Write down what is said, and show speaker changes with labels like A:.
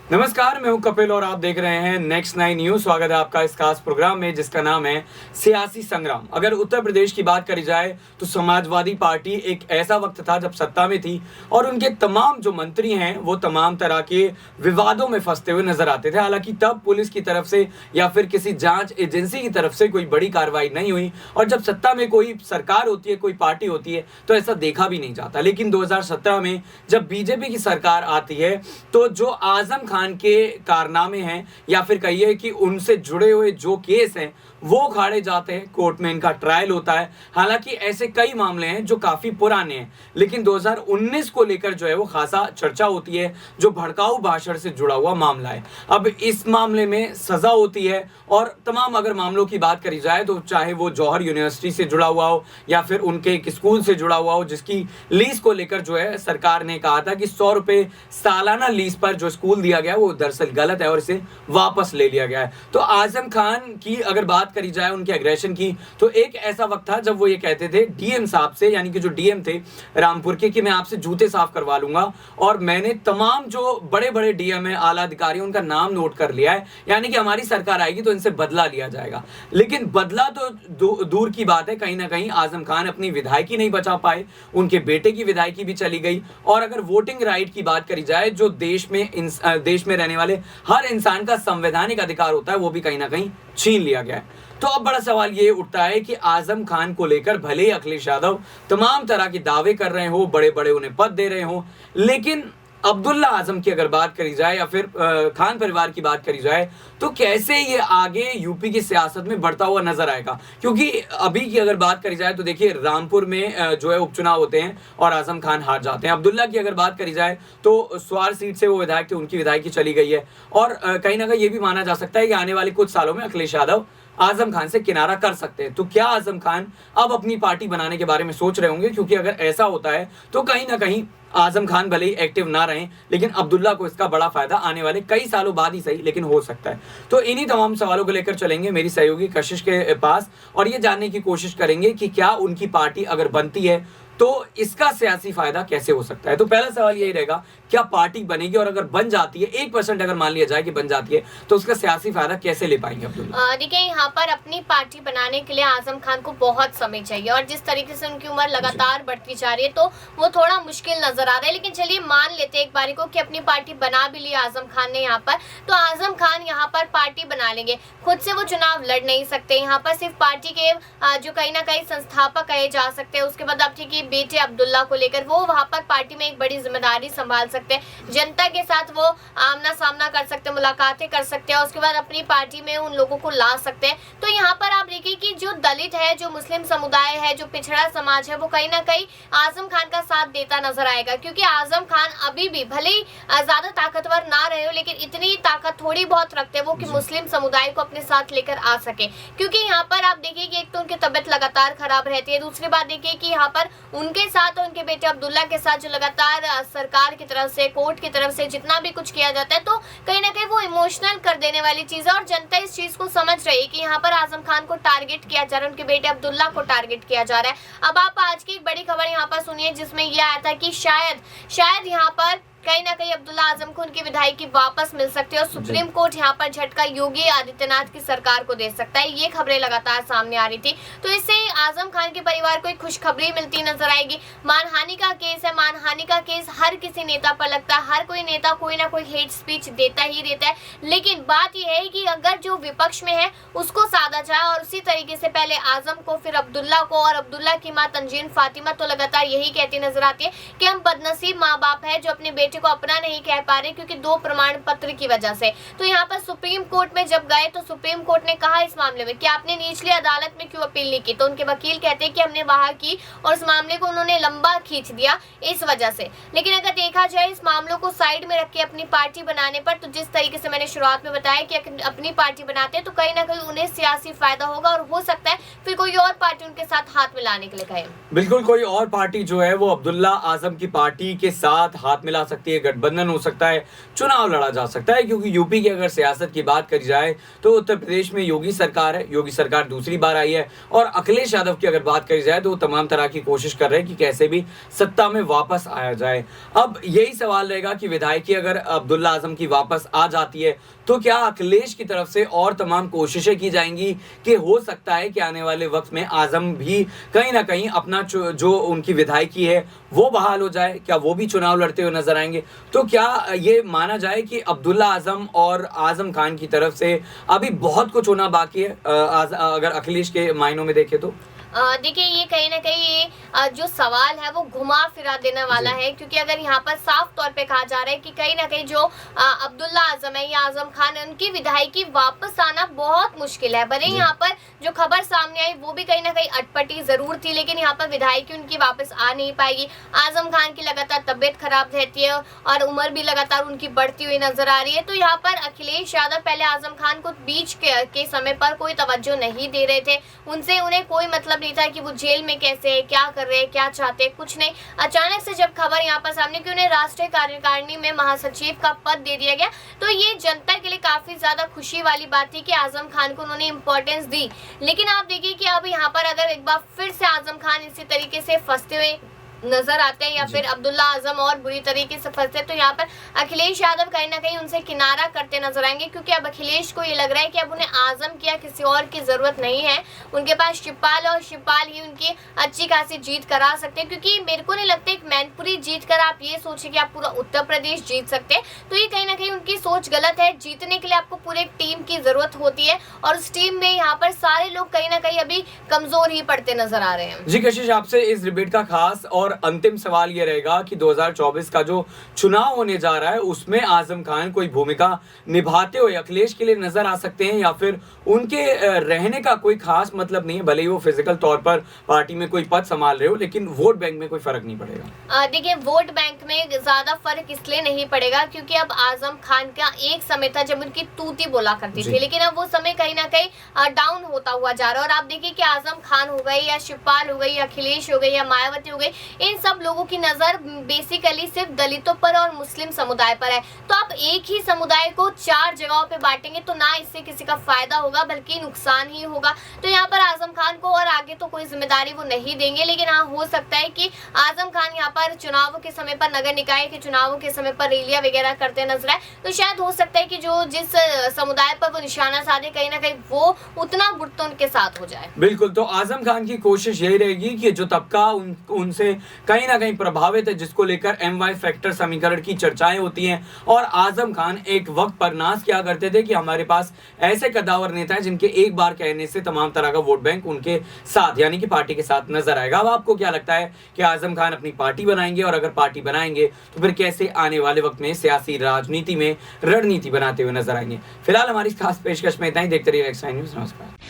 A: नमस्कार, मैं हूं कपिल और आप देख रहे हैं नेक्स्ट 9 न्यूज। स्वागत है आपका इस खास प्रोग्राम में जिसका नाम है सियासी संग्राम। अगर उत्तर प्रदेश की बात करी जाए तो समाजवादी पार्टी एक ऐसा वक्त था जब सत्ता में थी और उनके तमाम जो मंत्री हैं वो तमाम तरह के विवादों में फंसते हुए नजर आते थे। हालांकि तब पुलिस की तरफ से या फिर किसी जांच एजेंसी की तरफ से कोई बड़ी कार्रवाई नहीं हुई और जब सत्ता में कोई सरकार होती है, कोई पार्टी होती है तो ऐसा देखा भी नहीं जाता। लेकिन 2017 में जब बीजेपी की सरकार आती है तो जो आजम खान के कारनामे हैं या फिर कहिए कि उनसे जुड़े हुए जो केस हैं वो उखाड़े जाते हैं, कोर्ट में इनका ट्रायल होता है। हालांकि ऐसे कई मामले हैं जो काफी पुराने हैं, लेकिन 2019 को लेकर जो है वो खासा चर्चा होती है, जो भड़काऊ भाषण से जुड़ा हुआ मामला है। अब इस मामले में सजा होती है और तमाम अगर मामलों की बात करी जाए तो चाहे वो जौहर यूनिवर्सिटी से जुड़ा हुआ हो या फिर उनके एक स्कूल से जुड़ा हुआ हो जिसकी लीज को लेकर जो है सरकार ने कहा था कि 100 रुपए सालाना लीज पर जो स्कूल दिया गया वो दरअसल गलत है और इसे वापस ले लिया गया है। तो आजम खान की अगर बात करी जाए उनके एग्रेशन की तो एक ऐसा वक्त था जब वो ये कहते थे डीएम साहब से, यानी कि जो डीएम थे रामपुर के, कि मैं आपसे जूते साफ करवा लूंगा और मैंने तमाम जो बड़े बड़े डीएम है, आला अधिकारी, उनका नाम नोट कर लिया है, यानी कि हमारी सरकार आएगी तो इनसे बदला लिया जाएगा। लेकिन बदला तो दूर की बात है, कहीं ना कहीं आजम खान अपनी विधायकी नहीं बचा पाए, उनके बेटे की विधायकी भी चली गई। और अगर वोटिंग राइट की बात करी जाए, जो देश में रहने वाले हर इंसान का संवैधानिक अधिकार होता है, वो भी कहीं ना कहीं छीन लिया गया है। तो अब बड़ा सवाल ये उठता है कि आजम खान को लेकर भले ही अखिलेश यादव तमाम तरह के दावे कर रहे हो, बड़े बड़े उन्हें पद दे रहे हो, लेकिन अब्दुल्ला आजम की अगर बात करी जाए या फिर खान परिवार की बात करी जाए तो कैसे ये आगे यूपी की सियासत में बढ़ता हुआ नजर आएगा। क्योंकि अभी की अगर बात करी जाए तो देखिए रामपुर में जो है उपचुनाव होते हैं और आजम खान हार जाते हैं। अब्दुल्ला की अगर बात करी जाए तो स्वार सीट से वो विधायक थे, उनकी विधायकी चली गई है और कहीं ना कहीं ये भी माना जा सकता है कि आने वाले कुछ सालों में अखिलेश यादव आजम खान से किनारा कर सकते हैं। तो क्या आजम खान अब अपनी पार्टी बनाने के बारे में सोच रहे होंगे? क्योंकि अगर ऐसा होता है तो कहीं ना कहीं आजम खान भले ही एक्टिव ना रहें, लेकिन अब्दुल्ला को इसका बड़ा फायदा आने वाले कई सालों बाद ही सही लेकिन हो सकता है। तो इन्हीं तमाम सवालों को लेकर चलेंगे मेरी सहयोगी कशिश के पास और ये जानने की कोशिश करेंगे कि क्या उनकी पार्टी अगर बनती है तो इसका सियासी फायदा कैसे हो सकता है। तो पहला सवाल यही रहेगा, क्या पार्टी बनेगी और अगर बन जाती है 1% अगर मान लिया जाए कि बन जाती है तो उसका सियासी फायदा कैसे ले पाएंगे अब्दुल्ला?
B: देखिए, यहाँ पर अपनी पार्टी बनाने के लिए आजम खान को बहुत समय चाहिए और जिस तरीके से उनकी उम्र लगातार बढ़ती जा रही है तो वो थोड़ा मुश्किल नजर आ रहा है। लेकिन चलिए मान लेते हैं एक बारी को कि अपनी पार्टी बना भी ली आजम खान ने यहाँ पर, तो आजम खान यहाँ पर पार्टी बना लेंगे। खुद से वो चुनाव लड़ नहीं सकते, यहाँ पर सिर्फ पार्टी के जो कहीं ना कहीं संस्थापक कहे जा सकते हैं। उसके बाद आप ठीक बेटे अब्दुल्ला को लेकर वो वहां पर पार्टी में एक बड़ी जिम्मेदारी संभाल सकते हैं, जनता के साथ वो आमना सामना कर सकते हैं, मुलाकातें कर सकते हैं, उसके बाद अपनी पार्टी में उन लोगों को ला सकते हैं। तो यहाँ पर आप देखिए कि जो दलित है, जो मुस्लिम समुदाय है, जो पिछड़ा समाज है, वो कहीं ना कहीं आजम खान का साथ देता नजर आएगा। क्योंकि आजम खान अभी भी भले ही ज्यादा ताकतवर ना रहे हो, लेकिन इतनी ताकत थोड़ी बहुत रखते वो कि मुस्लिम समुदाय को अपने साथ लेकर आ सके। क्योंकि यहाँ पर आप देखिए कि एक तो उनकी तबियत लगातार खराब रहती है, दूसरी बात देखिए कि यहाँ पर उनके साथ और उनके बेटे अब्दुल्ला के साथ जो लगातार सरकार की तरफ से, कोर्ट की तरफ से जितना भी कुछ किया जाता है तो कहीं ना कहीं वो इमोशनल कर देने वाली चीज है और जनता इस चीज को समझ रही है कि यहाँ पर आजम खान को टारगेट किया जा रहा है, उनके बेटे अब्दुल्ला को टारगेट किया जा रहा है। अब आप आज की एक बड़ी खबर यहाँ पर सुनिए जिसमें यह आया था कि शायद यहाँ पर कहीं ना कहीं अब्दुल्ला आजम को उनकी विधायकी वापस मिल सकती है और सुप्रीम कोर्ट यहाँ पर झटका योगी आदित्यनाथ की सरकार को दे सकता है। ये खबरें लगातार सामने आ रही थी, तो इससे आजम खान के परिवार को एक खुशखबरी मिलती नजर आएगी। मानहानि का केस है, मानहानि का केस हर किसी नेता पर लगता है, हर कोई नेता कोई ना कोई हेट स्पीच देता ही देता है। लेकिन बात यह है कि अगर जो विपक्ष में है उसको साधा जाए और उसी तरीके से पहले आजम को, फिर अब्दुल्ला को, और अब्दुल्ला की माँ तंजीन फातिमा तो लगातार यही कहती नजर आती है कि हम बदनसीब माँ बाप है जो अपने बेटे को अपना नहीं कह पा रहे क्योंकि 2 प्रमाण पत्र की वजह से। तो यहाँ पर सुप्रीम कोर्ट में जब गए तो सुप्रीम कोर्ट ने कहा इस मामले में कि आपने निचली अदालत में क्यों अपील नहीं की, तो उनके वकील कहते हैं कि हमने वहां की और इस मामले को उन्होंने लंबा खींच दिया इस वजह से। लेकिन अगर देखा जाए इस मामलों को साइड में रख के अपनी पार्टी बनाने पर, तो जिस तरीके से मैंने शुरुआत में बताया कि अपनी पार्टी बनाते हैं तो कहीं ना कहीं उन्हें सियासी फायदा होगा और हो सकता है फिर कोई और पार्टी उनके साथ हाथ मिलाने के लिए कहे।
A: बिल्कुल, कोई और पार्टी जो है वो अब्दुल्ला आजम की पार्टी के साथ हाथ मिला सकती सकती है, गठबंधन हो सकता है, चुनाव लड़ा जा सकता है। क्योंकि यूपी की अगर सियासत की बात करी जाए तो उत्तर प्रदेश में योगी सरकार है, योगी सरकार दूसरी बार आई है, और अखिलेश यादव की अगर बात करी जाए तो वो तमाम तरह की कोशिश कर रहे हैं कि कैसे भी सत्ता में वापस आया जाए। अब यही सवाल रहेगा कि विधायकी अगर अब्दुल्ला आजम की वापस आ जाती है तो क्या अखिलेश की तरफ से और तमाम कोशिशें की जाएंगी कि हो सकता है कि आने वाले वक्त में आजम भी कहीं ना कहीं अपना जो उनकी विधायकी है वो बहाल हो जाए, क्या वो भी चुनाव लड़ते हुए नजर आएंगे? तो क्या ये माना जाए कि अब्दुल्ला आजम और आजम खान की तरफ से अभी बहुत कुछ होना बाकी है अगर अखिलेश के मायनों में देखें तो?
B: देखिए, ये कहीं ना कहीं ये जो सवाल है वो घुमा फिरा देने वाला है, क्योंकि अगर यहाँ पर साफ तौर पे कहा जा रहा है कि कहीं ना कहीं जो अब्दुल्ला आजम है या आजम खान है, उनकी विधायकी वापस आना बहुत मुश्किल है। भले यहाँ पर जो खबर सामने आई वो भी कहीं ना कहीं अटपटी जरूर थी, लेकिन यहाँ पर विधायकी उनकी वापस आ नहीं पाएगी। आजम खान की लगातार तबियत खराब रहती है और उम्र भी लगातार उनकी बढ़ती हुई नजर आ रही है। तो यहाँ पर अखिलेश यादव पहले आजम खान को बीच के समय पर कोई तवज्जो नहीं दे रहे थे, उन्हें कोई मतलब नहीं था कि वो जेल में कैसे है, क्या कर रहे हैं, क्या चाहते हैं, कुछ नहीं। अचानक से जब खबर यहाँ पर सामने कि उन्हें राष्ट्रीय कार्यकारिणी में महासचिव का पद दे दिया गया, तो ये जनता के लिए काफी ज्यादा खुशी वाली बात थी कि आजम खान को उन्होंने इंपॉर्टेंस दी। लेकिन आप देखिए कि अब यहाँ पर अगर एक बार फिर से आजम खान इसी तरीके से फंसते हुए नजर आते हैं या फिर अब्दुल्ला आजम और बुरी तरीके से फंसते, तो यहाँ पर अखिलेश यादव कहीं ना कहीं उनसे किनारा करते नजर आएंगे, क्योंकि अब अखिलेश को ये लग रहा है कि अब उन्हें आजम की या किसी और की जरूरत नहीं है। उनके पास शिवपाल और शिवपाल ही उनकी अच्छी खासी जीत करा सकते हैं, क्योंकि मेरे को नहीं लगता एक मैनपुरी जीत कर आप ये सोचे कि आप पूरा उत्तर प्रदेश जीत सकते हैं, तो ये कहीं ना कहीं उनकी सोच गलत है। जीतने के लिए आपको पूरे टीम की जरूरत होती है, और उस टीम में यहाँ पर सारे लोग कहीं ना कहीं अभी कमजोर ही पड़ते नजर आ रहे हैं।
A: जी कशिश, आपसे इस डिबेट का खास और अंतिम सवाल ये रहेगा कि 2024 का जो चुनाव होने जा रहा है उसमें आजम खान कोई भूमिका निभाते हुए अखिलेश के लिए नजर आ सकते हैं, या फिर उनके रहने का कोई खास मतलब नहीं है, भले ही वो फिजिकल तौर पर पार्टी में कोई पद संभाल रहे हो, लेकिन वोट बैंक में कोई फर्क नहीं पड़ेगा?
B: देखिए, वोट बैंक में ज्यादा फर्क इसलिए नहीं पड़ेगा क्योंकि अब आजम खान का एक समय था जब उनकी तूती बोला करती थी, लेकिन अब वो समय कहीं ना कहीं डाउन होता हुआ जा रहा है। और आप देखिए कि आजम खान हो गई या शिवपाल हो गई या अखिलेश हो गई या मायावती हो गई, इन सब लोगों की नजर बेसिकली सिर्फ दलितों पर और मुस्लिम समुदाय पर है। तो आप एक ही समुदाय को 4 जगहों पे बांटेंगे तो ना इससे किसी का फायदा होगा बल्कि नुकसान ही होगा। तो यहाँ पर आजम खान को और आगे तो कोई जिम्मेदारी वो नहीं देंगे, लेकिन हाँ हो सकता है कि आजम खान यहाँ पर चुनावों के समय पर, नगर निकाय के चुनावों के समय पर रैलियां वगैरह करते नजर आए, तो शायद हो सकता है कि जो जिस समुदाय पर वो निशाना साधे कहीं ना कहीं वो उतना बुट उनके साथ हो जाए।
A: बिल्कुल, तो आजम खान की कोशिश यही रहेगी कि जो तबका उनसे कहीं ना कहीं प्रभावित है, जिसको लेकर MY फैक्टर समीकरण की चर्चाएं होती हैं, और आजम खान एक वक्त पर नाज क्या करते थे कि हमारे पास ऐसे कद्दावर नेता हैं जिनके एक बार कहने से तमाम तरह का वोट बैंक उनके साथ यानी कि पार्टी के साथ नजर आएगा। अब आपको क्या लगता है कि आजम खान अपनी पार्टी बनाएंगे, और अगर पार्टी बनाएंगे तो फिर कैसे आने वाले वक्त में सियासी राजनीति में रणनीति बनाते हुए नजर आएंगे? फिलहाल हमारी खास पेशकश में इतना ही। देखते रहिए नेक्स्ट टाइम न्यूज़। नमस्कार।